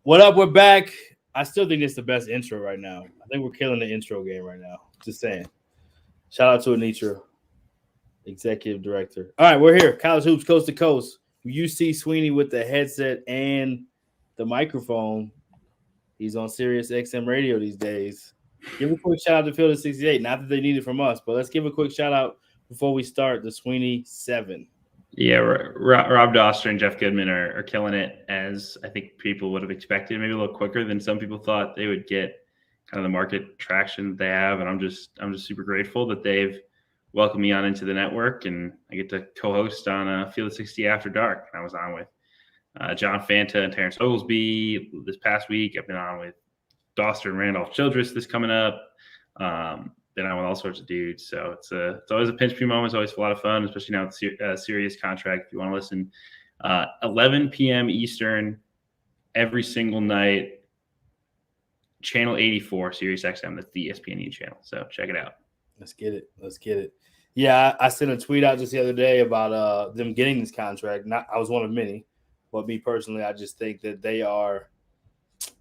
What up? We're back. I still think it's the best intro right now. I think we're killing the intro game right now. Just saying. Shout out to Anitra, executive director. All right, we're here. College Hoops Coast to Coast. You see Sweeney with the headset and the microphone. He's on Sirius XM radio these days. Give a quick shout out to Field 68. Not that they need it from us, but let's give a quick shout out before we start the Sweeney 7. Yeah, Rob Doster and Jeff Goodman are killing it, as I think people would have expected, maybe a little quicker than some people thought they would get kind of the market traction that they have. And I'm just super grateful that they've welcomed me on into the network, and I get to co-host on Field 60 After Dark. I was on with John Fanta and Terrence Oglesby this past week. I've been on with Doster and Randolph Childress this coming up. Been on with all sorts of dudes. So it's always a pinch me moment. It's always a lot of fun, especially now with Sirius contract. If you want to listen, 11 p.m. Eastern every single night, channel 84, Sirius XM. That's the ESPNU channel. So check it out. Let's get it. Yeah, I sent a tweet out just the other day about them getting this contract. I was one of many, but me personally, I just think that they are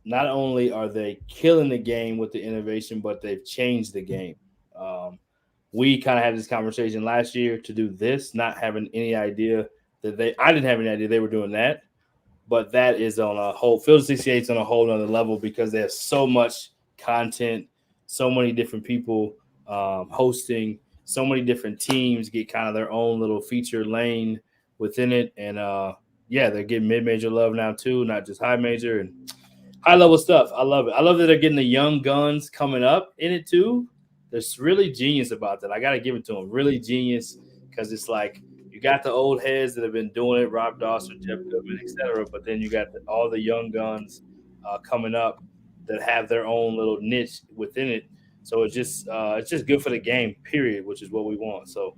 not only are they killing the game with the innovation, but they've changed the game. We kind of had this conversation last year to do this, not having any idea that I didn't have any idea they were doing that, but that is on a whole Field 68 is on a whole nother level because they have so much content, so many different people hosting, so many different teams get kind of their own little feature lane within it. And they're getting mid-major love now too, not just high major and high level stuff. I love it. I love that they're getting the young guns coming up in it too. There's really genius about that. I got to give it to them. Really genius, because it's like you got the old heads that have been doing it, Rob Dawson, Jeff Goodman, etc. But then you got all the young guns coming up that have their own little niche within it. So it's just good for the game, period, which is what we want. So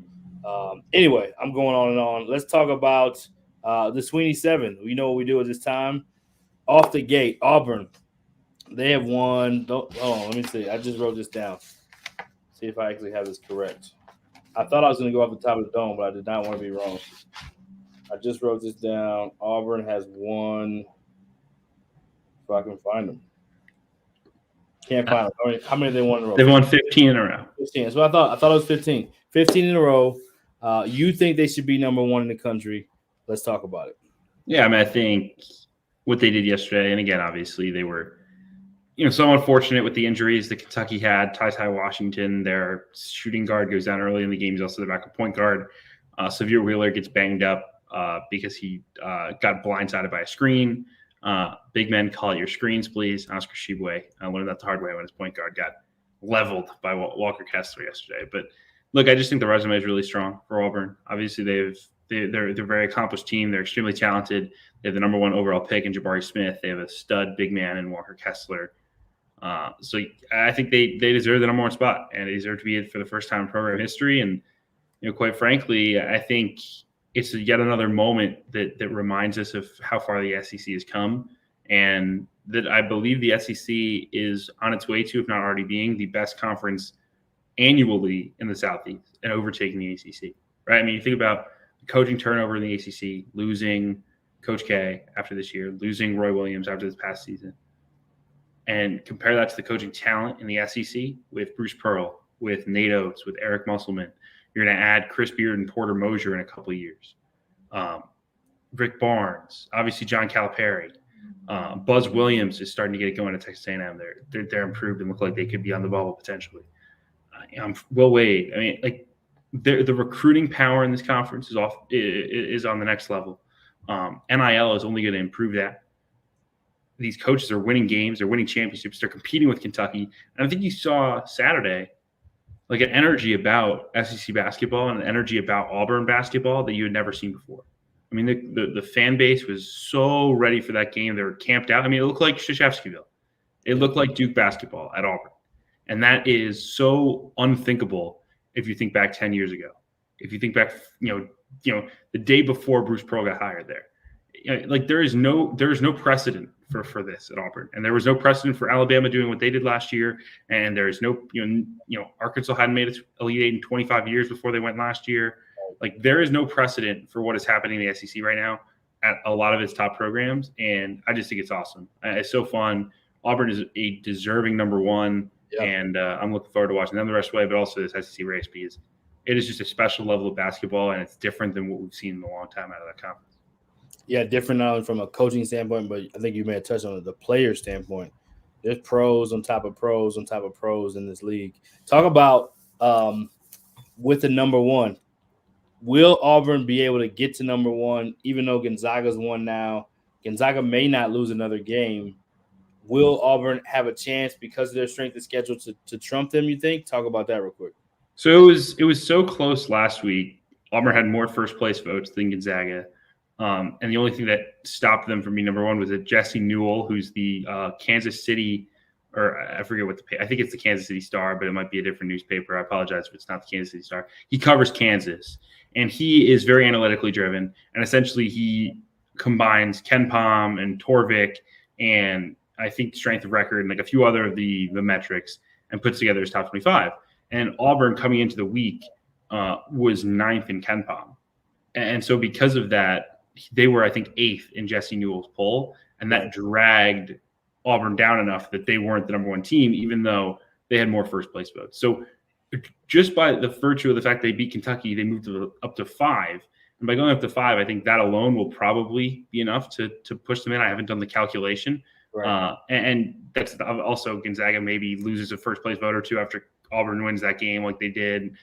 anyway, I'm going on and on. Let's talk about the Sweeney 7. You know what we do at this time. Off the gate, Auburn. They have won. Hold on, let me see. I just wrote this down. See if I actually have this correct. I thought I was going to go off the top of the dome, but I did not want to be wrong. I just wrote this down. Auburn has won. If I can find them. Can't find them. How many they won in a row? They've won 15 in a row. 15. So I thought it was 15. 15 in a row. You think they should be number one in the country. Let's talk about it. Yeah, I mean, I think what they did yesterday, and again, obviously they were, so unfortunate with the injuries that Kentucky had. Ty Washington, their shooting guard, goes down early in the game. He's also the backup point guard. Severe Wheeler gets banged up because he got blindsided by a screen. Big men, call it your screens, please. Oscar Shibwe learned that the hard way when his point guard got leveled by Walker Kessler yesterday. But look, I just think the resume is really strong for Auburn. Obviously, they're a very accomplished team. They're extremely talented. They have the number one overall pick in Jabari Smith. They have a stud big man in Walker Kessler. So I think they deserve the number one spot, and they deserve to be it for the first time in program history. And quite frankly, I think it's yet another moment that reminds us of how far the SEC has come, and that I believe the SEC is on its way to, if not already being, the best conference annually in the Southeast and overtaking the ACC. Right? I mean, you think about the coaching turnover in the ACC, losing Coach K after this year, losing Roy Williams after this past season, and compare that to the coaching talent in the SEC with Bruce Pearl, with Nate Oates, with Eric Musselman. You're going to add Chris Beard and Porter Mosier in a couple of years. Rick Barnes, obviously John Calipari. Buzz Williams is starting to get it going at Texas A&M. They're improved and look like they could be on the bubble potentially. Will Wade. I mean, like the recruiting power in this conference is on the next level. NIL is only going to improve that. These coaches are winning games. They're winning championships. They're competing with Kentucky. And I think you saw Saturday like an energy about SEC basketball and an energy about Auburn basketball that you had never seen before. I mean, the fan base was so ready for that game. They were camped out. I mean, it looked like Krzyzewskiville. It looked like Duke basketball at Auburn. And that is so unthinkable if you think back 10 years ago. If you think back, the day before Bruce Pearl got hired there. Like there is no precedent for this at Auburn, and there was no precedent for Alabama doing what they did last year, and there is no Arkansas hadn't made its Elite Eight in 25 years before they went last year. Like there is no precedent for what is happening in the SEC right now. at a lot of its top programs, and I just think it's awesome. It's so fun. Auburn is a deserving number one, and I'm looking forward to watching them the rest of the way, but also this SEC race because it is just a special level of basketball, and it's different than what we've seen in a long time out of that conference. Yeah, different not only from a coaching standpoint, but I think you may have touched on it, the player standpoint. There's pros on top of pros on top of pros in this league. Talk about with the number one. Will Auburn be able to get to number one, even though Gonzaga's won now? Gonzaga may not lose another game. Will Auburn have a chance because of their strength of schedule to trump them, you think? Talk about that real quick. So it was so close last week. Auburn had more first-place votes than Gonzaga. And the only thing that stopped them from being number one was that Jesse Newell, who's the Kansas City, or I forget what I think it's the Kansas City Star, but it might be a different newspaper. I apologize if it's not the Kansas City Star. He covers Kansas, and he is very analytically driven. And essentially, he combines Ken Pom and Torvik and I think strength of record and like a few other of the metrics and puts together his top 25. And Auburn coming into the week was 9th in Ken Pom. And so because of that, they were, I think, 8th in Jesse Newell's poll, and that dragged Auburn down enough that they weren't the number one team, even though they had more first-place votes. So just by the virtue of the fact they beat Kentucky, they moved up to 5. And by going up to 5, I think that alone will probably be enough to push them in. I haven't done the calculation. Right. And that's also Gonzaga maybe loses a first-place vote or two after Auburn wins that game like they did.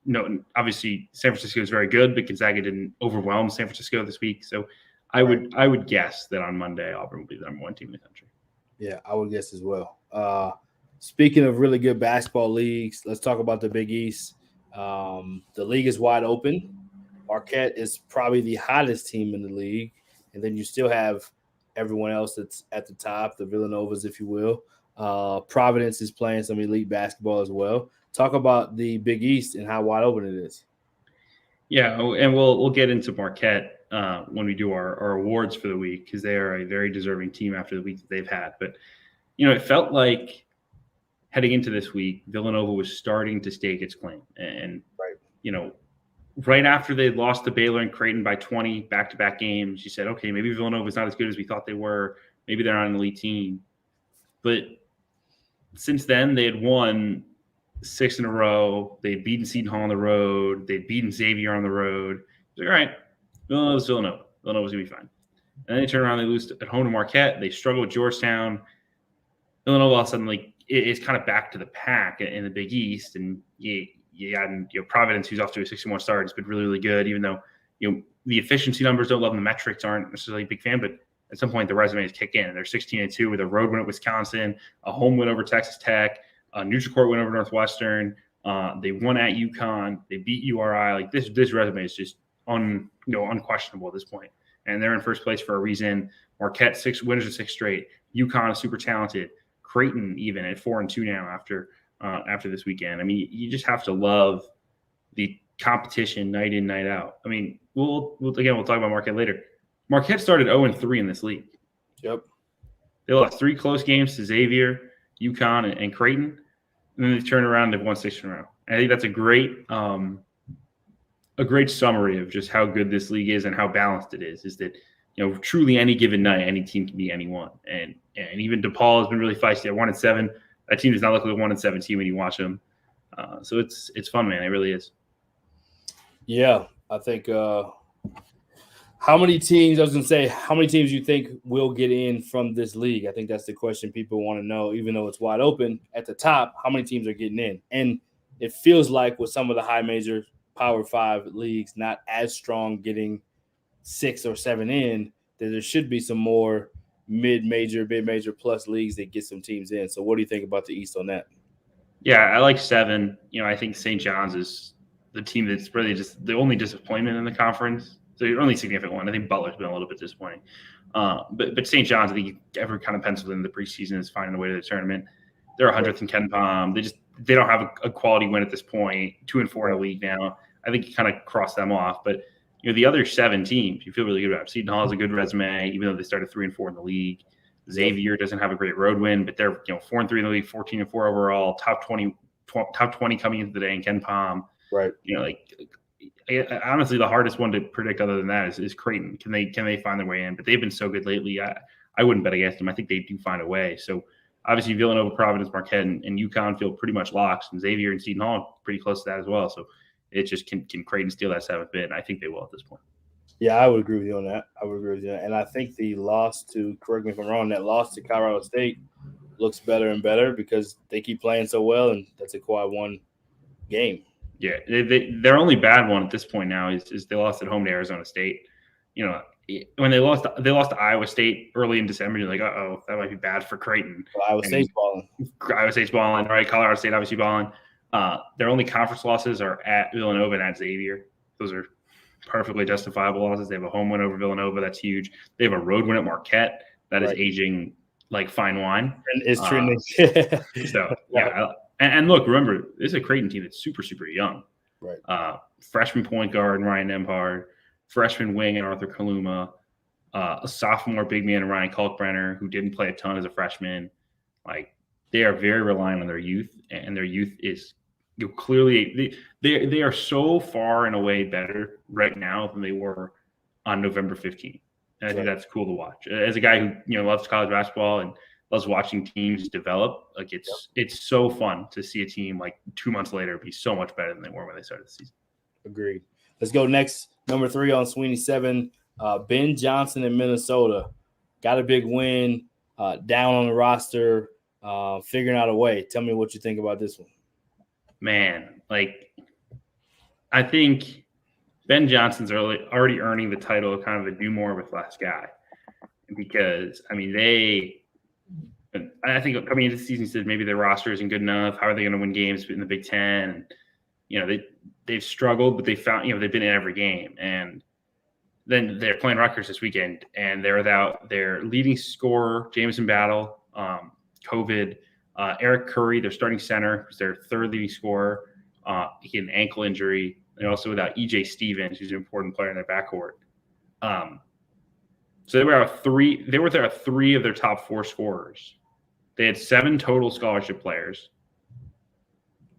No, obviously San Francisco is very good, but Gonzaga didn't overwhelm San Francisco this week. So I would guess that on Monday Auburn will be the number one team in the country. Yeah, I would guess as well. Speaking of really good basketball leagues, let's talk about the Big East. The league is wide open. Marquette is probably the hottest team in the league, and then you still have everyone else that's at the top, the Villanovas, if you will. Providence is playing some elite basketball as well. Talk about the Big East and how wide open it is. Yeah, and we'll get into Marquette when we do our awards for the week because they are a very deserving team after the week that they've had. But, it felt like heading into this week, Villanova was starting to stake its claim. And, right after they lost to Baylor and Creighton by 20 back-to-back games, you said, okay, maybe Villanova's not as good as we thought they were. Maybe they're not an elite team. But since then, they had won 6 in a row. They'd beaten Seton Hall on the road. They'd beaten Xavier on the road. Like, all right, Villanova's Villanova. Villanova's going to be fine. And then they turn around, they lose at home to Marquette. They struggle with Georgetown. Villanova all of a sudden, it's kind of back to the pack in the Big East. And Providence, who's off to a 61 start, has been really, really good, even though, the efficiency numbers don't love them. The metrics aren't necessarily a big fan, but at some point the resumes kick in. They're 16-2 with a road win at Wisconsin, a home win over Texas Tech, a neutral court win over Northwestern. They won at UConn. They beat URI. Like this resume is just unquestionable at this point. And they're in first place for a reason. Marquette 6 winners of 6 straight. UConn is super talented. Creighton even at 4-2 now after this weekend. I mean, you just have to love the competition night in, night out. I mean, we'll talk about Marquette later. Marquette started 0-3 in this league. Yep. They lost 3 close games to Xavier, UConn, and Creighton. And then they turned around and they've won 6 in a row. I think that's a great summary of just how good this league is and how balanced it is. Is that truly any given night, any team can beat anyone. And even DePaul has been really feisty at 1-7. That team does not look like a 1-7 team when you watch them. So it's fun, man. It really is. Yeah, I think. How many teams? I was going to say, how many teams you think will get in from this league? I think that's the question people want to know. Even though it's wide open at the top, how many teams are getting in? And it feels like with some of the high major Power 5 leagues not as strong, getting 6 or 7 in, that there should be some more mid-major plus leagues that get some teams in. So what do you think about the East on that? Yeah, I like 7. I think St. John's is the team that's really just the only disappointment in the conference. So the only significant one. I think Butler's been a little bit disappointing. But St. John's, I think every kind of penciled in the preseason is finding a way to the tournament. They're 100th in Ken Pom. They don't have a quality win at this point. 2-4 in the league now. I think you kind of cross them off. But the other 7 teams, you feel really good about. Seton Hall has a good resume, even though they started 3-4 in the league. Xavier doesn't have a great road win, but they're 4-3 in the league, 14-4 overall, top 20 coming into the day in Ken Pom. Right. honestly, the hardest one to predict other than that is Creighton. Can they find their way in? But they've been so good lately. I wouldn't bet against them. I think they do find a way. So obviously Villanova, Providence, Marquette, and UConn feel pretty much locks, and Xavier and Seton Hall pretty close to that as well. So it just can Creighton steal that 7th bid? And I think they will at this point. Yeah, I would agree with you on that. And I think the loss to, correct me if I'm wrong, that loss to Colorado State looks better and better because they keep playing so well, and that's a quad one game. Yeah, their only bad one at this point now is they lost at home to Arizona State. You know, when they lost to Iowa State early in December, you're like, uh-oh, that might be bad for Creighton. Well, Iowa State's balling, right? Colorado State obviously balling. Their only conference losses are at Villanova and at Xavier. Those are perfectly justifiable losses. They have a home win over Villanova. That's huge. They have a road win at Marquette. That is aging like fine wine. And it's trending. So, yeah. And look, remember, this is a Creighton team that's super, super young. Right. Freshman point guard, Ryan Nembhard. Freshman wing and Arthur Kaluma. A sophomore big man, Ryan Kalkbrenner, who didn't play a ton as a freshman. Like, they are very reliant on their youth, and their youth is clearly they are so far and away better right now than they were on November 15th. And I think that's cool to watch. As a guy who loves college basketball and loves watching teams develop, like it's so fun to see a team like 2 months later be so much better than they were when they started the season. Agreed. Let's go next. Number 3 on Sweeney 7. Ben Johnson in Minnesota got a big win, down on the roster, figuring out a way. Tell me what you think about this one. Man, like, I think Ben Johnson's already earning the title of kind of a do more with less guy, because I mean I think coming into the season said maybe their roster isn't good enough. How are they going to win games in the Big Ten? And, they've struggled, but they found they've been in every game. And then they're playing Rutgers this weekend, and they're without their leading scorer, Jamison Battle, COVID. Eric Curry, their starting center, who's their 3rd leading scorer. He had an ankle injury. They're also without E.J. Stevens, who's an important player in their backcourt. So they were without 3 of their top 4 scorers. They had 7 total scholarship players.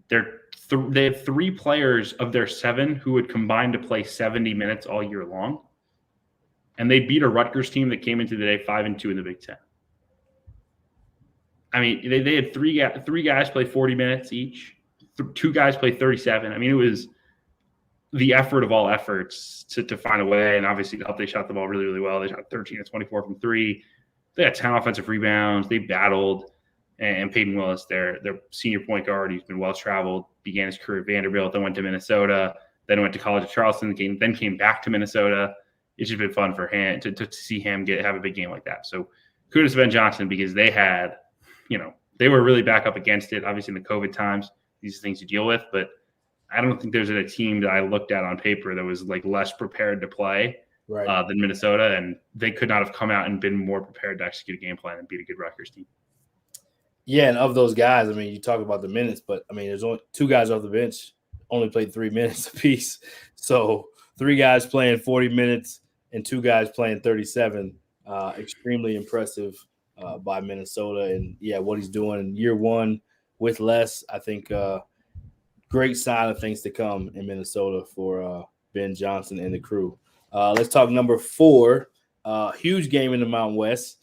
They had 3 players of their 7 who would combine to play 70 minutes all year long. And they beat a Rutgers team that came into the day 5-2 in the Big Ten. I mean, they had 3 guys play 40 minutes each. 2 guys play 37. I mean, it was the effort of all efforts to find a way. And obviously, they shot the ball really, really well. They shot 13 of 24 from 3. They had 10 offensive rebounds. They battled. And Peyton Willis, their senior point guard, he's been well-traveled, began his career at Vanderbilt, then went to Minnesota, then went to college at Charleston, then came back to Minnesota. It's just been fun for him to see him have a big game like that. So kudos to Ben Johnson, because they had, they were really back up against it. Obviously, in the COVID times, these are things you deal with. But I don't think there's a team that I looked at on paper that was like less prepared to play than Minnesota. And they could not have come out and been more prepared to execute a game plan and beat a good Rutgers team. Yeah, and of those guys, I mean, you talk about the minutes, but, I mean, there's only 2 guys off the bench, only played 3 minutes apiece. So 3 guys playing 40 minutes and 2 guys playing 37. Extremely impressive by Minnesota. And, yeah, what he's doing in year 1 with less, I think great sign of things to come in Minnesota for Ben Johnson and the crew. Let's talk number 4. Huge game in the Mountain West.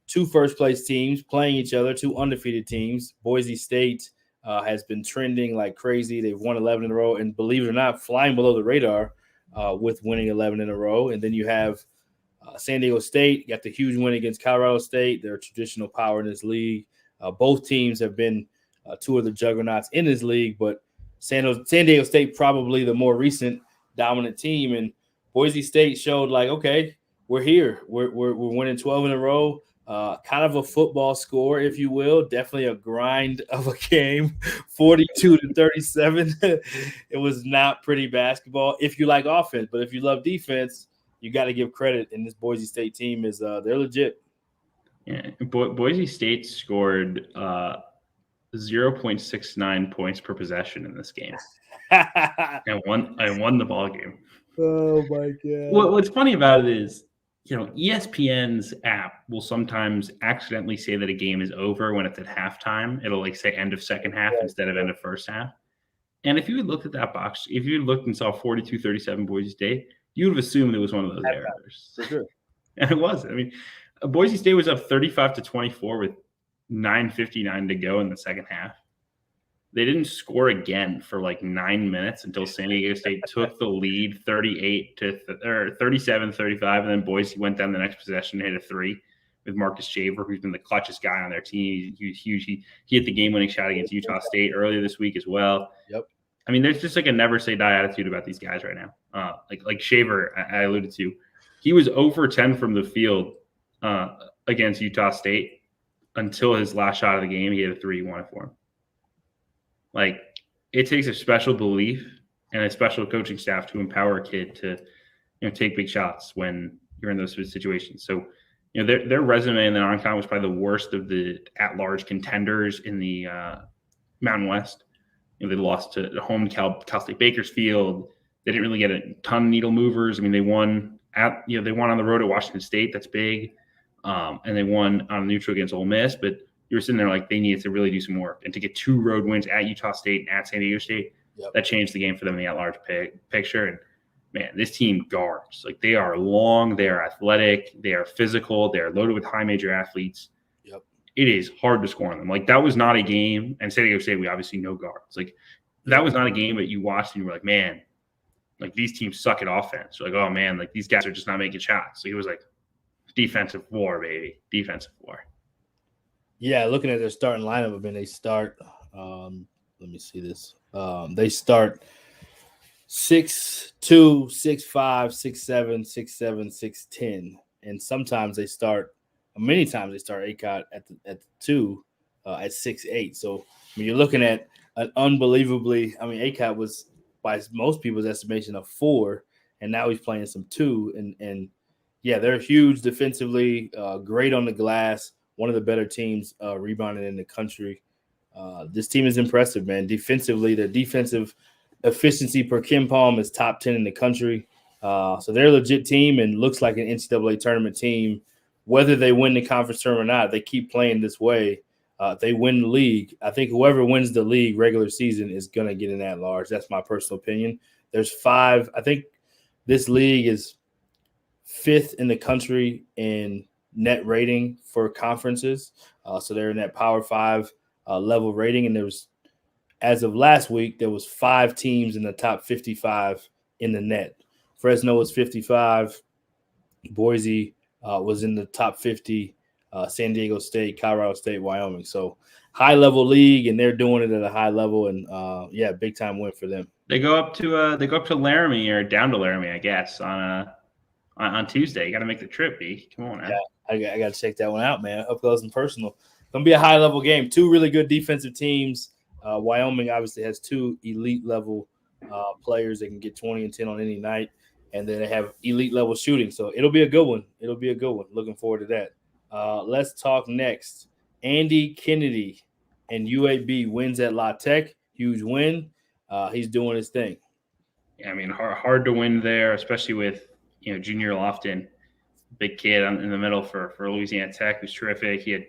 2 first-place teams playing each other, 2 undefeated teams. Boise State has been trending like crazy. They've won 11 in a row, and believe it or not, flying below the radar with winning 11 in a row. And then you have San Diego State. You got the huge win against Colorado State. They're a traditional power in this league. Both teams have been 2 of the juggernauts in this league, but San Diego State probably the more recent dominant team. And Boise State showed like, okay, we're here. We're winning 12 in a row. Kind of a football score, if you will. Definitely a grind of a game, 42-37. It was not pretty basketball if you like offense, but if you love defense, you got to give credit. And this Boise State team is they're legit. Yeah, Boise State scored 0.69 points per possession in this game. I won the ball game. Oh my God! What's funny about it is, ESPN's app will sometimes accidentally say that a game is over when it's at halftime. It'll like say end of second half instead of end of first half. And if you had looked at that box, if you had looked and saw 42-37 Boise State, you would have assumed it was one of those errors. For sure. And it was. I mean, Boise State was up 35-24 with 9:59 to go in the second half. They didn't score again for like 9 minutes until San Diego State took the lead 37-35, and then Boise went down the next possession and hit a three with Marcus Shaver, who's been the clutchest guy on their team. He was huge. He hit the game-winning shot against Utah State earlier this week as well. Yep. I mean, there's just like a never say die attitude about these guys right now. Like Shaver, I alluded to, he was 0 for 10 from the field against Utah State until his last shot of the game. He had a three, he won it for him. Like, it takes a special belief and a special coaching staff to empower a kid to, take big shots when you're in those situations. So, their resume in the non-con was probably the worst of the at-large contenders in the Mountain West. They lost to home Cal State Bakersfield. They didn't really get a ton of needle movers. I mean, they won on the road at Washington State. That's big. And they won on neutral against Ole Miss, but you were sitting there like they needed to really do some work. And to get 2 road wins at Utah State and at San Diego State, that changed the game for them in the at-large picture. And, man, this team guards. Like, they are long, they are athletic, they are physical, they are loaded with high major athletes. Yep. It is hard to score on them. Like, that was not a game. And San Diego State, we obviously know guards. Like, that was not a game that you watched and you were like, man, like, these teams suck at offense. You're like, oh, man, like, these guys are just not making shots. So it was like defensive war, baby. Defensive war. Yeah, looking at their starting lineup, I mean, they start let me see this. They start 6'2", 6'5", 6'7", 6'7", 6'10", and many times they start ACOT at the 2 at 6'8". So when you're looking at an unbelievably, I mean, ACOT was by most people's estimation a 4, and now he's playing some 2, and yeah, they're huge defensively, great on the glass. One of the better teams rebounding in the country. This team is impressive, man. Defensively, the defensive efficiency per Kim Palm is top 10 in the country. So they're a legit team and looks like an NCAA tournament team. Whether they win the conference tournament or not, they keep playing this way. They win the league. I think whoever wins the league regular season is going to get in that large. That's my personal opinion. There's 5. I think this league is 5th in the country in net rating for conferences. So they're in that Power 5 level rating. And as of last week, there was 5 teams in the top 55 in the net. Fresno was 55. Boise was in the top 50. San Diego State, Colorado State, Wyoming. So high-level league, and they're doing it at a high level. And, big-time win for them. They go up to Laramie or down to Laramie, I guess, on Tuesday. You got to make the trip, B. Come on, man. Yeah, I got to check that one out, man. Up close and personal. Going to be a high-level game. 2 really good defensive teams. Wyoming obviously has 2 elite-level players that can get 20 and 10 on any night, and then they have elite-level shooting. So it'll be a good one. Looking forward to that. Let's talk next. Andy Kennedy and UAB wins at La Tech. Huge win. He's doing his thing. Yeah, I mean, hard to win there, especially with Junior Lofton, big kid in the middle for Louisiana Tech, who's terrific. He had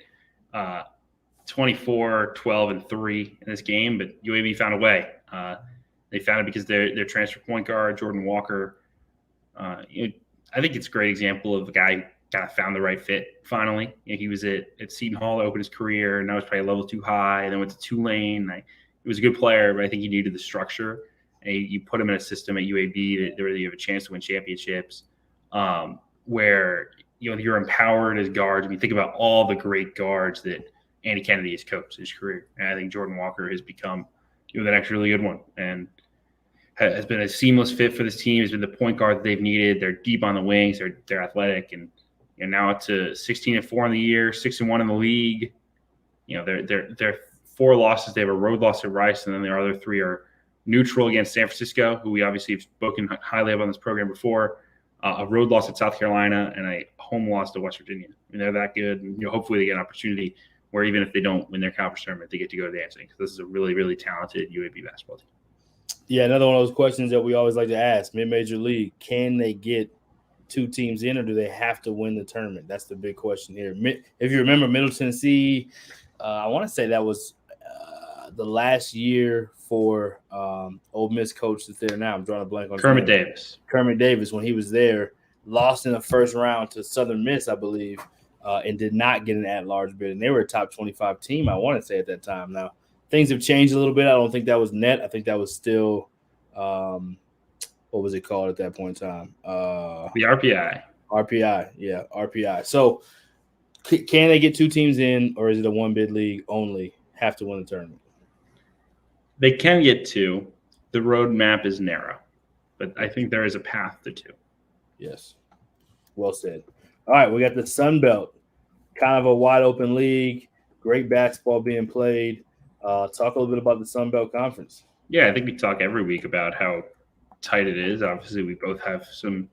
24, 12, and 3 in this game, but UAB found a way. They found it because their transfer point guard, Jordan Walker, I think it's a great example of a guy who kind of found the right fit finally. He was at Seton Hall to open his career, and that was probably a level too high, and then went to Tulane. He was a good player, but I think he needed the structure. And you put him in a system at UAB that you have a chance to win championships, where you're empowered as guards. I mean, think about all the great guards that Andy Kennedy has coached his career, and I think Jordan Walker has become the next really good one, and has been a seamless fit for this team. Has been the point guard that they've needed. They're deep on the wings. They're athletic, and now it's a 16-4 in the year, 6-1 in the league. They're 4 losses. They have a road loss at Rice, and then their other 3 are neutral against San Francisco, who we obviously have spoken highly of on this program before, a road loss at South Carolina, and a home loss to West Virginia. I mean, they're that good. And, hopefully they get an opportunity where even if they don't win their conference tournament, they get to go to dancing. This is a really, really talented UAB basketball team. Yeah, another one of those questions that we always like to ask, mid-major league, can they get 2 teams in, or do they have to win the tournament? That's the big question here. If you remember Middle Tennessee, I want to say that was the last year for Ole Miss coach that's there now. I'm drawing a blank on Kermit Davis. Kermit Davis, when he was there, lost in the first round to Southern Miss, I believe, and did not get an at-large bid. And they were a top 25 team, I want to say, at that time. Now, things have changed a little bit. I don't think that was net. I think that was still what was it called at that point in time? The RPI. RPI, yeah, RPI. So can they get 2 teams in, or is it a one-bid league only? Have to win the tournament. They can get 2. The roadmap is narrow, but I think there is a path to 2. Yes. Well said. All right, we got the Sun Belt, kind of a wide-open league, great basketball being played. Talk a little bit about the Sun Belt Conference. Yeah, I think we talk every week about how tight it is. Obviously, we both have some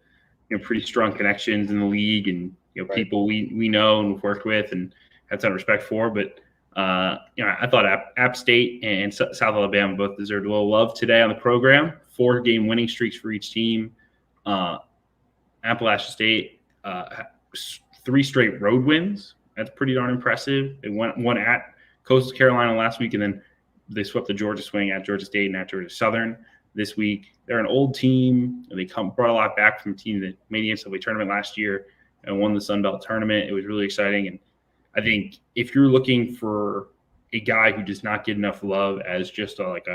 pretty strong connections in the league and Right. people we know and we've worked with and have a ton of respect for. But I thought App State and South Alabama both deserved a little love today on the program. 4-game winning streaks for each team. Appalachian State 3 straight road wins. That's pretty darn impressive. They won at Coastal Carolina last week, and then they swept the Georgia swing at Georgia State and at Georgia Southern this week. They're an old team, and they brought a lot back from a team that made the NCAA tournament last year and won the Sun Belt tournament. It was really exciting, and I think if you're looking for a guy who does not get enough love as just a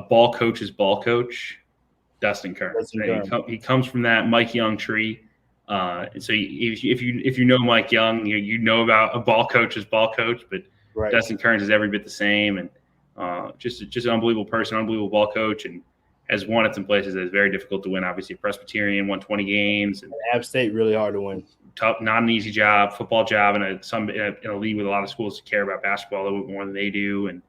ball coach's ball coach, Dustin Kern. He comes from that Mike Young tree. And so if you know Mike Young, you know about a ball coach's ball coach, but Right. Dustin Kearns is every bit the same, and just an unbelievable person, unbelievable ball coach, and has won at some places that is very difficult to win. Obviously, Presbyterian won 20 games. And App State really hard to win. Tough, not an easy job, football job, in a league with a lot of schools that care about basketball a little bit more than they do. And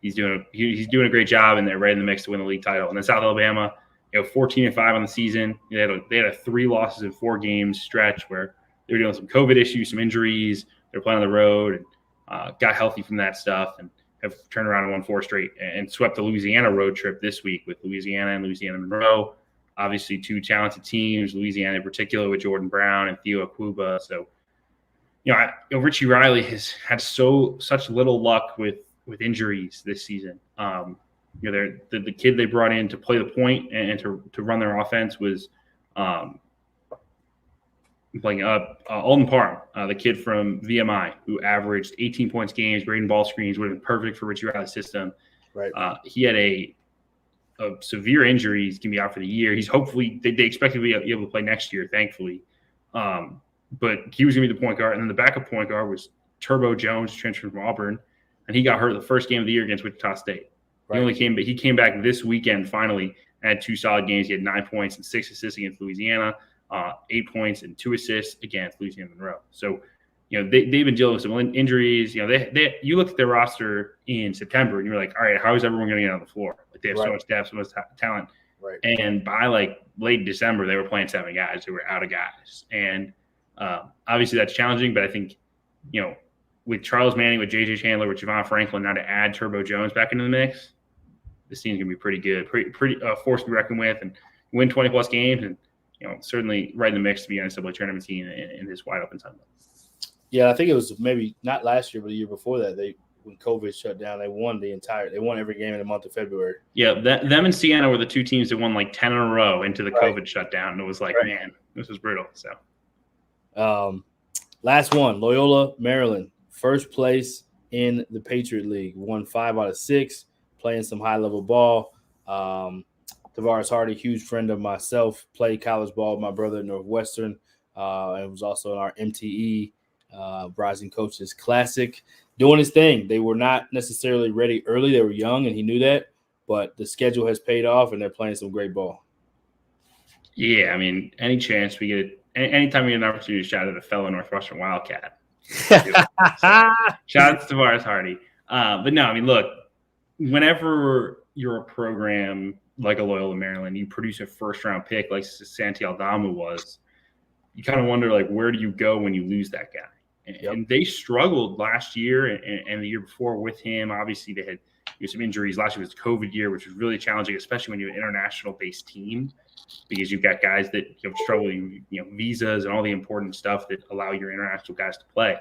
he's doing a great job, and they're right in the mix to win the league title. And then South Alabama, 14-5 on the season. They had a 3 losses in 4 games stretch where they were dealing with some COVID issues, some injuries. They're playing on the road and got healthy from that stuff, and have turned around and won 4 straight and swept the Louisiana road trip this week with Louisiana and Louisiana Monroe. Obviously, 2 talented teams, Louisiana in particular with Jordan Brown and Theo Akuba. So, Richie Riley has had such little luck with injuries this season. The kid they brought in to play the point and to run their offense was playing Alden Parham, the kid from VMI, who averaged 18 points games, grading ball screens, would have been perfect for Richie Riley's system. Right. He had a severe injury. He's going to be out for the year. He's hopefully they expect to be able to play next year, thankfully. But he was going to be the point guard, and then the backup point guard was Turbo Jones, transferred from Auburn, and he got hurt the first game of the year against Wichita State. Right. He came back this weekend finally and had 2 solid games. He had 9 points and 6 assists against Louisiana, 8 points and 2 assists against Louisiana Monroe. So, they've been dealing with some injuries. You look at their roster in September and you're like, all right, how is everyone going to get on the floor? Like, they have so much depth, so much talent. Right. And by late December, they were playing 7 guys who were out of guys. And obviously that's challenging, but I think, with Charles Manning, with J.J. Chandler, with Javon Franklin, now to add Turbo Jones back into the mix, this team's going to be pretty good, pretty force to be reckoned with, and win 20-plus games, and certainly right in the mix to be an NCAA tournament team in this wide open time. Yeah, I think it was maybe not last year, but the year before that. When COVID shut down, they won every game in the month of February. Yeah, them and Siena were the 2 teams that won 10 in a row into the COVID shutdown, and it was man, this was brutal. So, last one, Loyola, Maryland, first place in the Patriot League, won 5 out of 6, playing some high-level ball. Tavares Hardy, huge friend of myself, played college ball with my brother at Northwestern, and was also in our MTE Rising Coaches Classic, doing his thing. They were not necessarily ready early. They were young, and he knew that, but the schedule has paid off, and they're playing some great ball. Yeah, any chance we get anytime we get an opportunity to shout at a fellow Northwestern Wildcat. So, shout out to Tavares Hardy. But no, look, whenever you're a program like a Loyola Maryland, you produce a first-round pick like Santi Aldama was, you kind of wonder, where do you go when you lose that guy? And they struggled last year and the year before with him. Obviously, they had some injuries. Last year was the COVID year, which was really challenging, especially when you're an international-based team, because you've got guys that struggle, visas and all the important stuff that allow your international guys to play.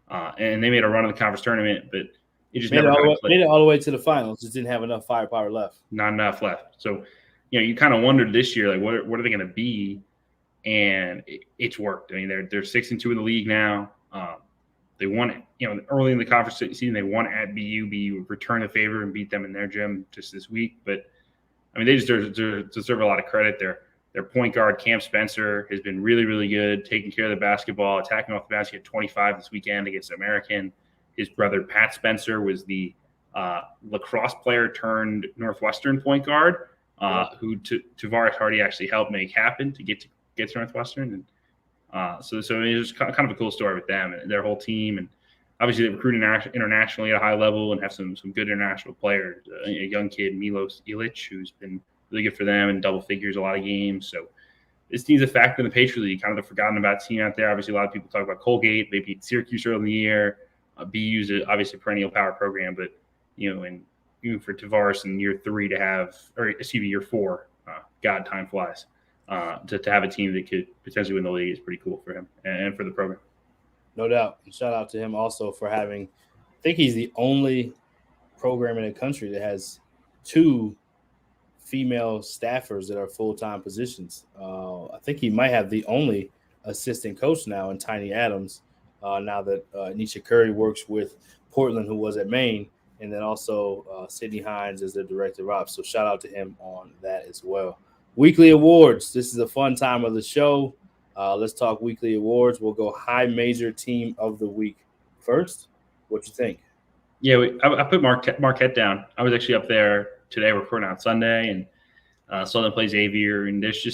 And they made a run of the conference tournament, but It just never kind of clicked. Made it all the way to the finals. Just didn't have enough firepower left. Not enough left. So, you kind of wondered this year, like, what are they going to be? And it's worked. I mean, they're 6-2 in the league now. They won it, early in the conference season. They won at BU. BU returned the favor and beat them in their gym just this week. But I mean, they just deserve a lot of credit. Their point guard Cam Spencer has been really, really good, taking care of the basketball, attacking off the basket. 25 this weekend against American. His brother Pat Spencer was the lacrosse player turned Northwestern point guard, who Tavares Hardy actually helped make happen to get to Northwestern. And so it was kind of a cool story with them and their whole team. And obviously they recruit internationally at a high level and have some good international players. A young kid, Milos Ilic, who's been really good for them in double figures a lot of games. So this team's a factor in the Patriot League, kind of the forgotten about team out there. Obviously, a lot of people talk about Colgate. They beat Syracuse early in the year. BU's obviously a perennial power program, but and even for Tavares in year 3 to have, year 4, God, time flies. To have a team that could potentially win the league is pretty cool for him and for the program. No doubt. And shout out to him also for having, I think he's the only program in the country that has 2 female staffers that are full-time positions. I think he might have the only assistant coach now in Tiny Adams, now that Nisha Curry works with Portland, who was at Maine, and then also Sydney Hines is the director of ops. So shout out to him on that as well. Weekly awards. This is a fun time of the show. Let's talk weekly awards. We'll go high major team of the week first. What you think? Yeah, I put Marquette down. I was actually up there today recording on Sunday and saw them play Xavier. And there's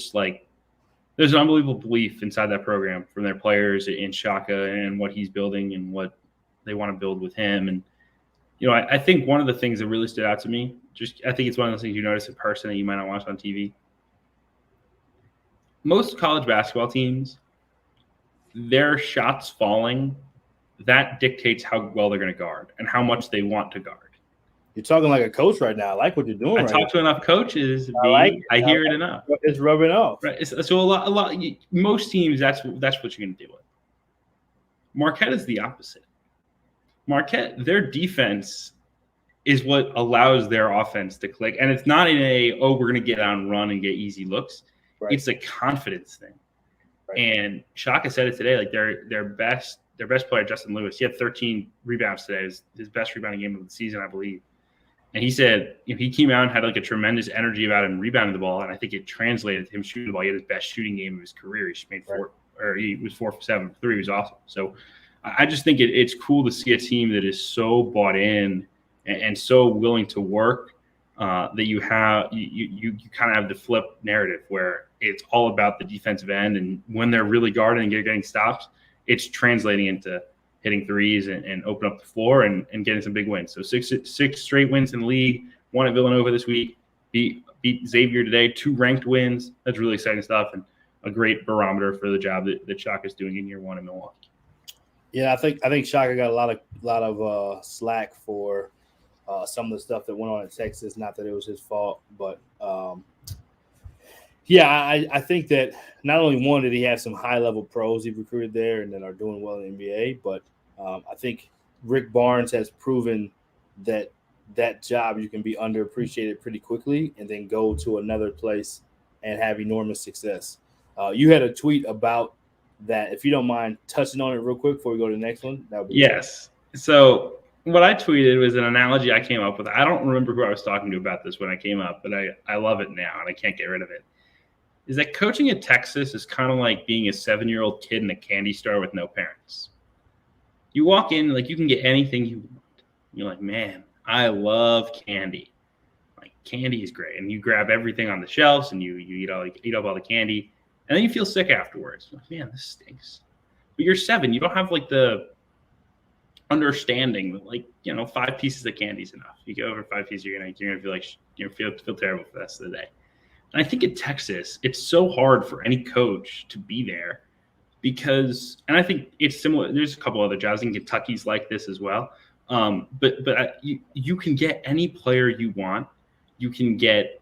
an unbelievable belief inside that program from their players in Shaka and what he's building and what they want to build with him. And, I think one of the things that really stood out to me, I think it's one of those things you notice in person that you might not watch on TV. Most college basketball teams, their shots falling, that dictates how well they're going to guard and how much they want to guard. You're talking like a coach right now. I like what you're doing. I talk to enough coaches. I hear it enough. It's rubbing off. Right. So a lot. Most teams, that's what you're going to deal with. Marquette is the opposite. Marquette, their defense is what allows their offense to click, and it's not in we're going to get out and run and get easy looks. Right. It's a confidence thing. Right. And Shaka said it today. Like their best player, Justin Lewis, he had 13 rebounds today. It was his best rebounding game of the season, I believe. And he said he came out and had like a tremendous energy about him rebounding the ball, and I think it translated to him shooting the ball. He had his best shooting game of his career. He made he was 4 for 7 for 3. He was awesome. So I just think it's cool to see a team that is so bought in and so willing to work that you kind of have the flip narrative where it's all about the defensive end, and when they're really guarding and getting stops, it's translating into hitting threes and open up the floor and getting some big wins. So six straight wins in the league. 1 at Villanova this week. Beat Xavier today. 2 ranked wins. That's really exciting stuff and a great barometer for the job that Shaka is doing in year 1 in Milwaukee. Yeah, I think Shaka got a lot of slack for some of the stuff that went on in Texas. Not that it was his fault, but I think that not only one did he have some high-level pros he recruited there and then are doing well in the NBA, but I think Rick Barnes has proven that job you can be underappreciated pretty quickly and then go to another place and have enormous success. You had a tweet about that. If you don't mind touching on it real quick before we go to the next one, that would be yes. Great. So what I tweeted was an analogy I came up with. I don't remember who I was talking to about this when I came up, but I love it now and I can't get rid of it. Is that coaching at Texas is kind of like being a 7-year-old kid in a candy store with no parents. You walk in, like, you can get anything you want. You're like, man, I love candy. Like, candy is great. And you grab everything on the shelves and you eat up all the candy. And then you feel sick afterwards. Like, man, this stinks. But you're 7. You don't have, like, the understanding that, like, 5 pieces of candy is enough. You go over 5 pieces, you're gonna feel like feel terrible for the rest of the day. And I think at Texas, it's so hard for any coach to be there because, and I think it's similar. There's a couple other jobs in Kentucky's like this as well. But you can get any player you want. You can get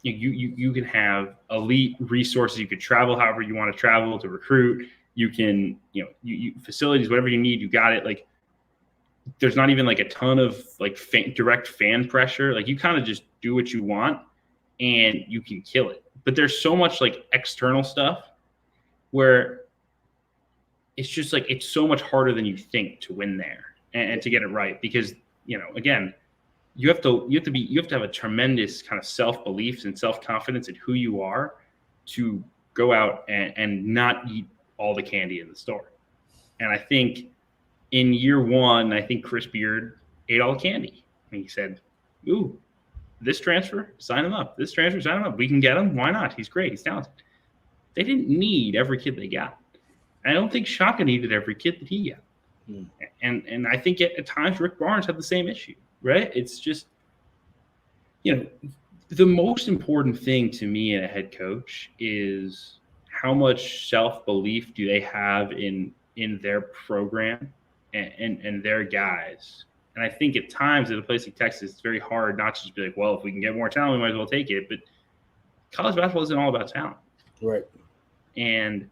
you can have elite resources. You could travel however you want to travel to recruit. You can you facilities, whatever you need, you got it. Like there's not even like a ton of like direct fan pressure. Like you kind of just do what you want and you can kill it. But there's so much like external stuff where it's just like it's so much harder than you think to win there and to get it right, because again, you have to have a tremendous kind of self-belief and self-confidence in who you are to go out and not eat all the candy in the store. And I think in year one, I think Chris Beard ate all the candy. And he said, "Ooh, this transfer, sign him up. This transfer, sign him up. We can get him. Why not? He's great. He's talented." They didn't need every kid they got. I don't think Shaka needed every kid that he got. And I think at times Rick Barnes had the same issue, right? It's just, the most important thing to me in a head coach is how much self-belief do they have in their program and their guys. And I think at times at a place like Texas, it's very hard not to just be like, well, if we can get more talent, we might as well take it. But college basketball isn't all about talent. Right. And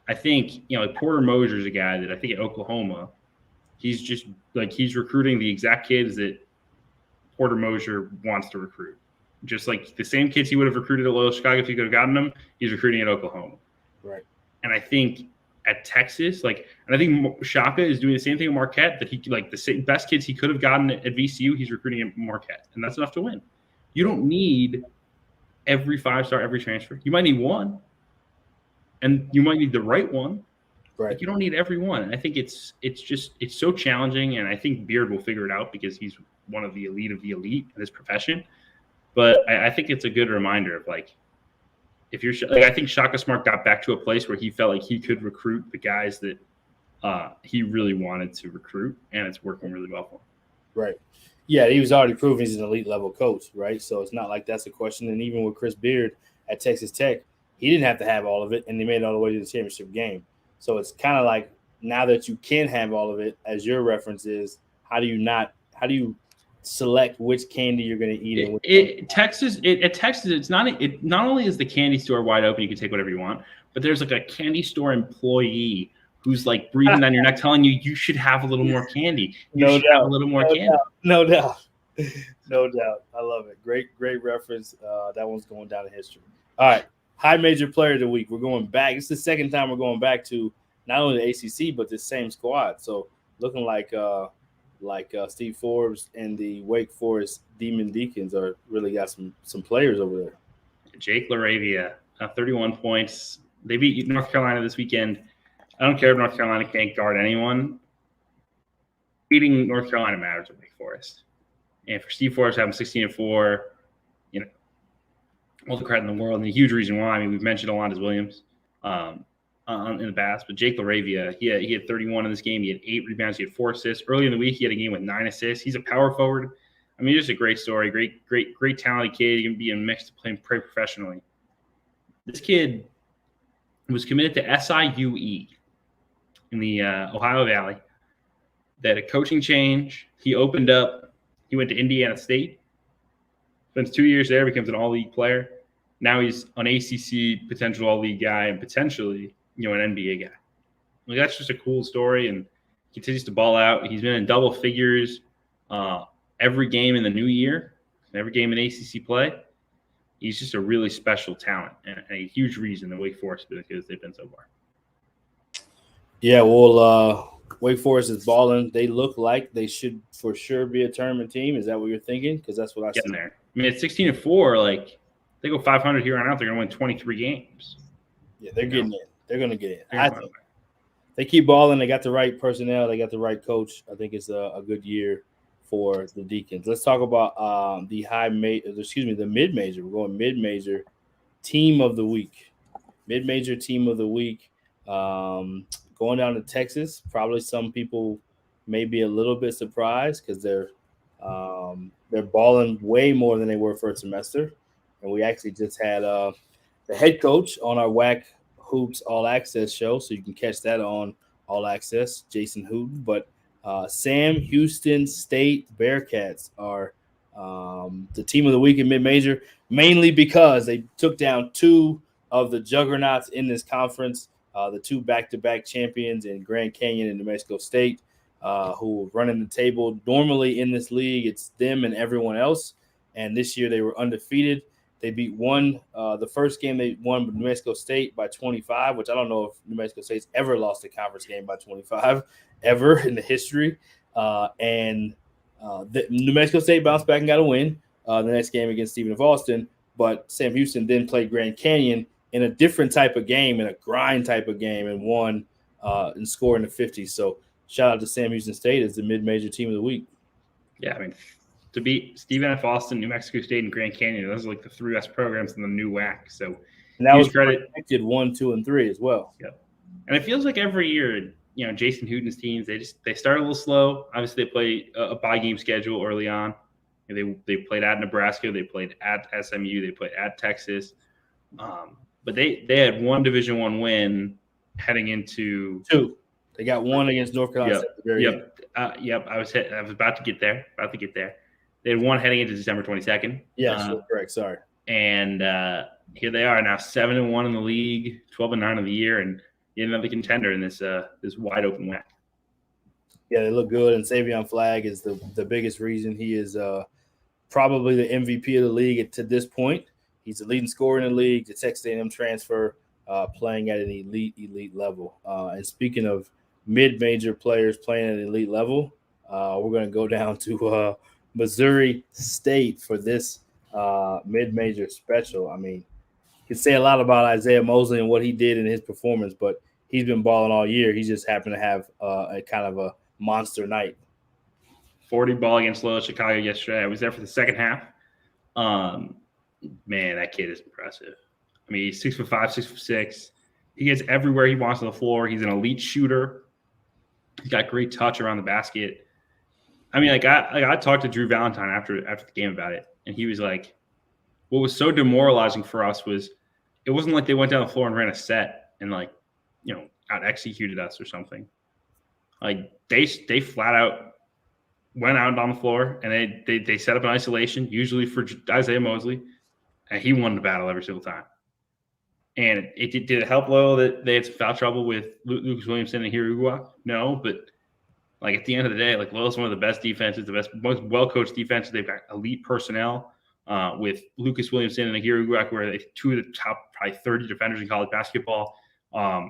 I think, Porter Moser's a guy that I think at Oklahoma, he's just like, he's recruiting the exact kids that Porter Moser wants to recruit. Just like the same kids he would have recruited at Loyola Chicago if he could have gotten them, he's recruiting at Oklahoma. Right. And I think at Texas, and I think Shaka is doing the same thing at Marquette, that he, like the best kids he could have gotten at VCU, he's recruiting at Marquette. And that's enough to win. You don't need every 5-star, every transfer. You might need one. And you might need the right one, right? But you don't need every one. And I think it's so challenging, and I think Beard will figure it out because he's one of the elite in this profession. But I think it's a good reminder of if you're I think Shaka Smart got back to a place where he felt like he could recruit the guys that he really wanted to recruit, and it's working really well for him. Right. Yeah, he was already proving he's an elite level coach, right? So it's not like that's a question. And even with Chris Beard at Texas Tech, he didn't have to have all of it, and they made it all the way to the championship game. So it's kind of like now that you can have all of it, as your reference is, how do you select which candy you're going to eat? At Texas, it's not. It not only is the candy store wide open, you can take whatever you want, but there's like a candy store employee who's like breathing down your neck, telling you should have a little more candy. No doubt. A little more candy. No doubt. No doubt. I love it. Great reference. That one's going down in history. All right. High major player of the week. We're going back. It's the second time we're going back to not only the ACC but the same squad. So looking like Steve Forbes and the Wake Forest Demon Deacons are really got some players over there. Jake LaRavia, 31 points. They beat North Carolina this weekend. I don't care if North Carolina can't guard anyone. Beating North Carolina matters at Wake Forest. And for Steve Forbes having 16-4, all the credit in the world, and a huge reason why. I mean, we've mentioned Alondes Williams in the past, but Jake LaRavia, he had 31 in this game. He had 8 rebounds. He had 4 assists. Early in the week, he had a game with 9 assists. He's a power forward. I mean, just a great story. Great talented kid. He can be in mix to play professionally. This kid was committed to SIUE in the Ohio Valley. They had a coaching change. He opened up. He went to Indiana State. Spends 2 years there, becomes an all-league player. Now he's an ACC potential all-league guy and potentially, an NBA guy. That's just a cool story, and he continues to ball out. He's been in double figures every game in the new year, every game in ACC play. He's just a really special talent and a huge reason that Wake Forest has been as good as they've been so far. Yeah, well, Wake Forest is balling. They look like they should for sure be a tournament team. Is that what you're thinking? Because that's what I see there. I mean, at 16-4, they go 500 here on out, they're going to win 23 games. Yeah, they're getting in. They're going to get in. I think they keep balling. They got the right personnel. They got the right coach. I think it's a good year for the Deacons. Let's talk about the mid-major. We're going mid-major team of the week. Mid-major team of the week. Going down to Texas. Probably some people may be a little bit surprised because they're balling way more than they were first semester. And we actually just had the head coach on our WAC Hoops All Access show, so you can catch that on All Access, Jason Hooten. But Sam Houston State Bearcats are the team of the week in mid-major, mainly because they took down 2 of the juggernauts in this conference, the 2 back-to-back champions in Grand Canyon and New Mexico State. who were running the table. Normally in this league, it's them and everyone else. And this year they were undefeated. They beat the first game they won New Mexico State by 25, which I don't know if New Mexico State's ever lost a conference game by 25 ever in the history. New Mexico State bounced back and got a win the next game against Stephen F. Austin. But Sam Houston then played Grand Canyon in a different type of game, in a grind type of game, and won and scored in the 50s. So shout out to Sam Houston State as the mid-major team of the week. Yeah, I mean, to beat Stephen F. Austin, New Mexico State, and Grand Canyon, those are like the three best programs in the new WAC. So and that was predicted 1, 2, and 3 as well. Yep. And it feels like every year, Jason Hooten's teams, they start a little slow. Obviously, they play a bye game schedule early on. They played at Nebraska, they played at SMU, they played at Texas. But they had one Division I win heading into 2. They got one against North Carolina. Yep. I was about to get there. They had one heading into December 22nd. Yeah, correct. Sorry. And here they are now, 7-1 in the league, 12-9 of the year, and another contender in this wide open WAC. Yeah, they look good, and Savion Flagg is the biggest reason. He is probably the MVP of the league to this point. He's the leading scorer in the league, the Texas A&M transfer, playing at an elite level. And speaking of mid-major players playing at an elite level, we're going to go down to Missouri State for this mid-major special. I mean, you can say a lot about Isaiah Mosley and what he did in his performance, but he's been balling all year. He just happened to have a kind of a monster night. 40 ball against Loyola Chicago yesterday. I was there for the second half. Man, that kid is impressive. I mean, he's 6'5", 6'6". He gets everywhere he wants on the floor. He's an elite shooter. He's got great touch around the basket. I mean, I talked to Drew Valentine after the game about it, and he was like, what was so demoralizing for us was it wasn't like they went down the floor and ran a set and out executed us or something. Like they flat out went out on the floor and they set up an isolation, usually for Isaiah Mosley, and he won the battle every single time. And did it help Loyola that they had some foul trouble with Lucas Williamson and Hirugua? No, but at the end of the day, Loyola's one of the best defenses, the most well-coached defenses. They've got elite personnel with Lucas Williamson and Hirugua, who are two of the top probably 30 defenders in college basketball. They've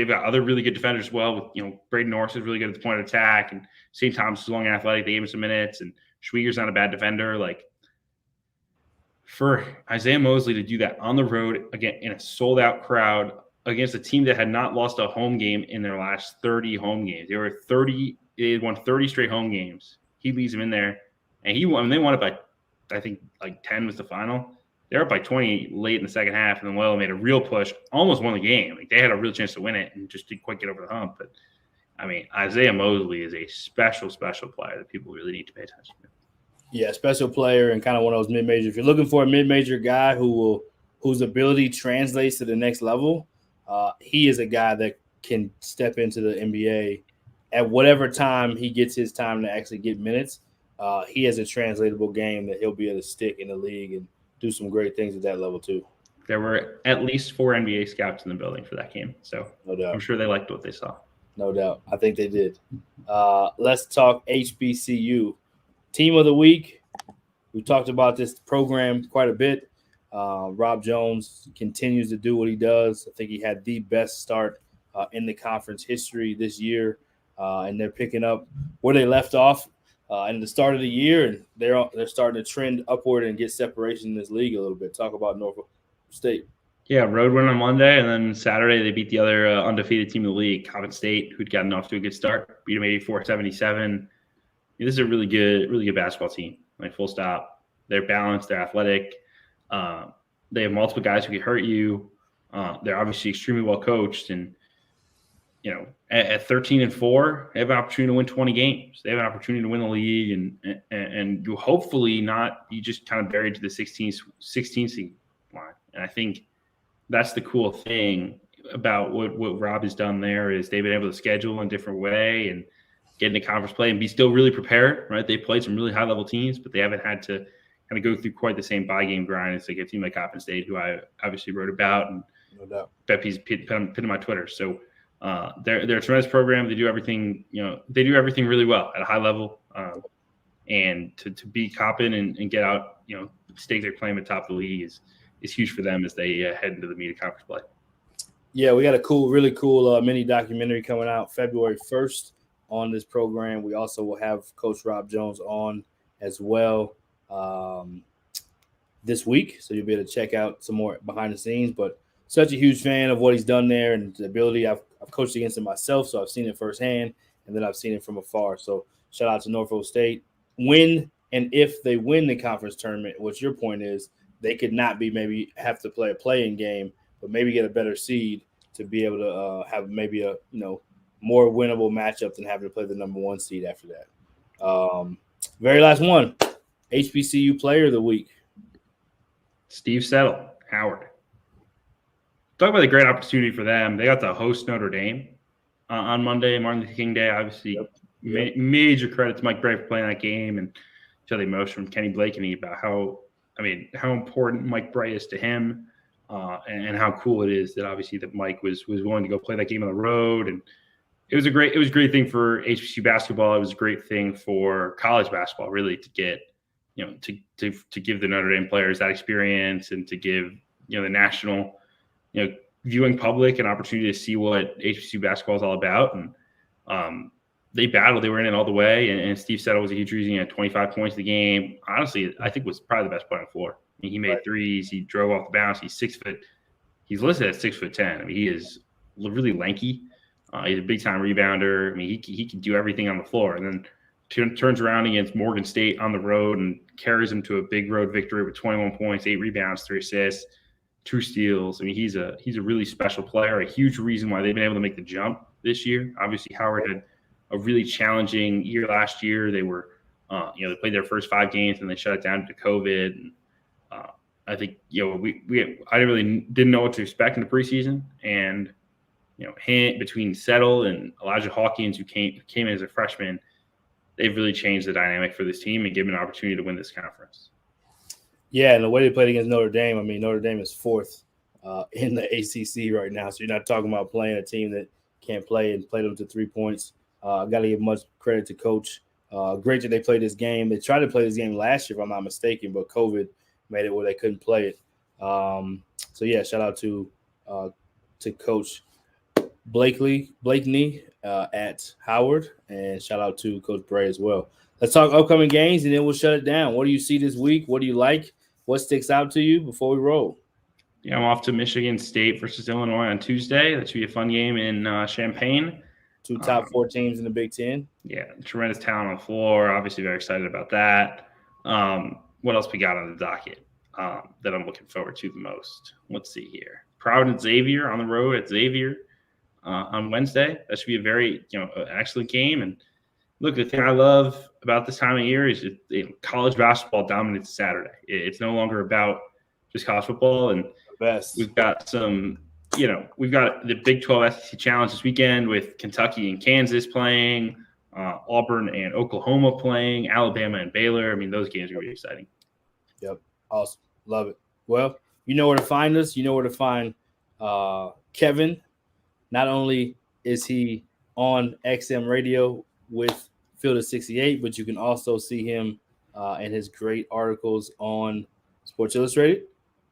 got other really good defenders as well. With Braden Norris is really good at the point of attack, and St. Thomas is long and athletic. They gave him some minutes, and Schwieger's not a bad defender. For Isaiah Mosley to do that on the road again in a sold out crowd against a team that had not lost a home game in their last 30 home games. They had won 30 straight home games. He leads them in there, and he won. They won it by, I think, 10 was the final. They were up by 20 late in the second half, and then Loyola made a real push, almost won the game. They had a real chance to win it and just didn't quite get over the hump. But, I mean, Isaiah Mosley is a special, special player that people really need to pay attention to. Yeah, special player and kind of one of those mid-major. If you're looking for a mid-major guy whose ability translates to the next level, he is a guy that can step into the NBA at whatever time he gets his time to actually get minutes. He has a translatable game that he'll be able to stick in the league and do some great things at that level too. There were at least 4 NBA scouts in the building for that game, so no doubt. I'm sure they liked what they saw. No doubt. I think they did. Let's talk HBCU. Team of the week. We talked about this program quite a bit. Rob Jones continues to do what he does. I think he had the best start in the conference history this year, and they're picking up where they left off in the start of the year, and they're starting to trend upward and get separation in this league a little bit. Talk about Norfolk State. Yeah, road win on Monday, and then Saturday they beat the other undefeated team in the league, Auburn State, who'd gotten off to a good start, beat them 84-77. This is a really good basketball team. Full stop. They're balanced. They're athletic. They have multiple guys who can hurt you. They're obviously extremely well coached, and at 13-4, they have an opportunity to win 20 games. They have an opportunity to win the league, and you hopefully not. You just kind of buried to the 16 seed line. And I think that's the cool thing about what Rob has done there is they've been able to schedule in a different way and get into conference play and be still really prepared, right? They played some really high-level teams, but they haven't had to kind of go through quite the same bye game grind as like a team like Auburn State, who I obviously wrote about, and no doubt Beppy's pinned on my Twitter. So They're a tremendous program. They do everything, they do everything really well at a high level. And to be Coppin and get out, stake their claim at top of the league is huge for them as they head into the media conference play. Yeah, we got a really cool mini documentary coming out February 1st on this program. We also will have Coach Rob Jones on as well this week, so you'll be able to check out some more behind the scenes. But such a huge fan of what he's done there and the ability. I've coached against him myself, so I've seen it firsthand, and then I've seen it from afar. So shout out to Norfolk State. When and if they win the conference tournament, what your point is, they could not be maybe have to play a play-in game, but maybe get a better seed to be able to have maybe a more winnable matchup than having to play the number 1 seed after that. Very last one, HBCU Player of the Week. Steve Settle, Howard. Talk about the great opportunity for them. They got to host Notre Dame on Monday, Martin Luther King Day. Obviously, major credit to Mike Bray for playing that game, and to the emotion from Kenny Blakeney about how important Mike Bray is to him, and how cool it is that obviously that Mike was willing to go play that game on the road. And it was a great thing for HBCU basketball. It was a great thing for college basketball, really, to get to give the Notre Dame players that experience and to give the national viewing public an opportunity to see what HBCU basketball is all about. And they battled. They were in it all the way. And Steve Settle was a huge reason. He had 25 points in the game. Honestly, I think was probably the best player on the floor. I mean, he made threes. He drove off the bounce. He's 6 foot. He's listed at 6'10". I mean, he is really lanky. He's a big-time rebounder. I mean, he can do everything on the floor. And then turns around against Morgan State on the road and carries them to a big road victory with 21 points, 8 rebounds, 3 assists, 2 steals. I mean, he's a really special player, a huge reason why they've been able to make the jump this year. Obviously, Howard had a really challenging year last year. They were, they played their first 5 games and they shut it down due to COVID. And I think, I didn't know what to expect in the preseason. And, between Settle and Elijah Hawkins, who came in as a freshman, they've really changed the dynamic for this team and given an opportunity to win this conference. Yeah, and the way they played against Notre Dame, I mean, Notre Dame is 4th in the ACC right now. So you're not talking about playing a team that can't play and play them to 3 points. I've got to give much credit to Coach. Great that they played this game. They tried to play this game last year, if I'm not mistaken, but COVID made it where they couldn't play it. Shout out to Coach Blakeney at Howard, and shout out to Coach Bray as well. Let's talk upcoming games, and then we'll shut it down. What do you see this week? What do you like? What sticks out to you before we roll? Yeah, I'm off to Michigan State versus Illinois on Tuesday. That should be a fun game in Champaign. 2 top 4 teams in the Big Ten. Yeah, tremendous talent on the floor. Obviously very excited about that. What else we got on the docket that I'm looking forward to the most? Let's see here. Providence Xavier on the road at Xavier on Wednesday. That should be a very excellent game. And look, the thing I love about this time of year is college basketball dominates Saturday. It's no longer about just college football. And we've got we've got the Big 12 SEC Challenge this weekend with Kentucky and Kansas playing, Auburn and Oklahoma playing, Alabama and Baylor. I mean, those games are really exciting. Yep. Awesome. Love it. Well, you know where to find us. You know where to find Kevin. Not only is he on XM radio with Field of 68, but you can also see him and his great articles on Sports Illustrated.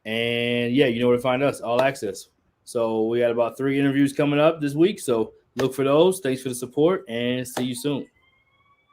And, you know where to find us, All Access. So we got about 3 interviews coming up this week, so look for those. Thanks for the support, and see you soon.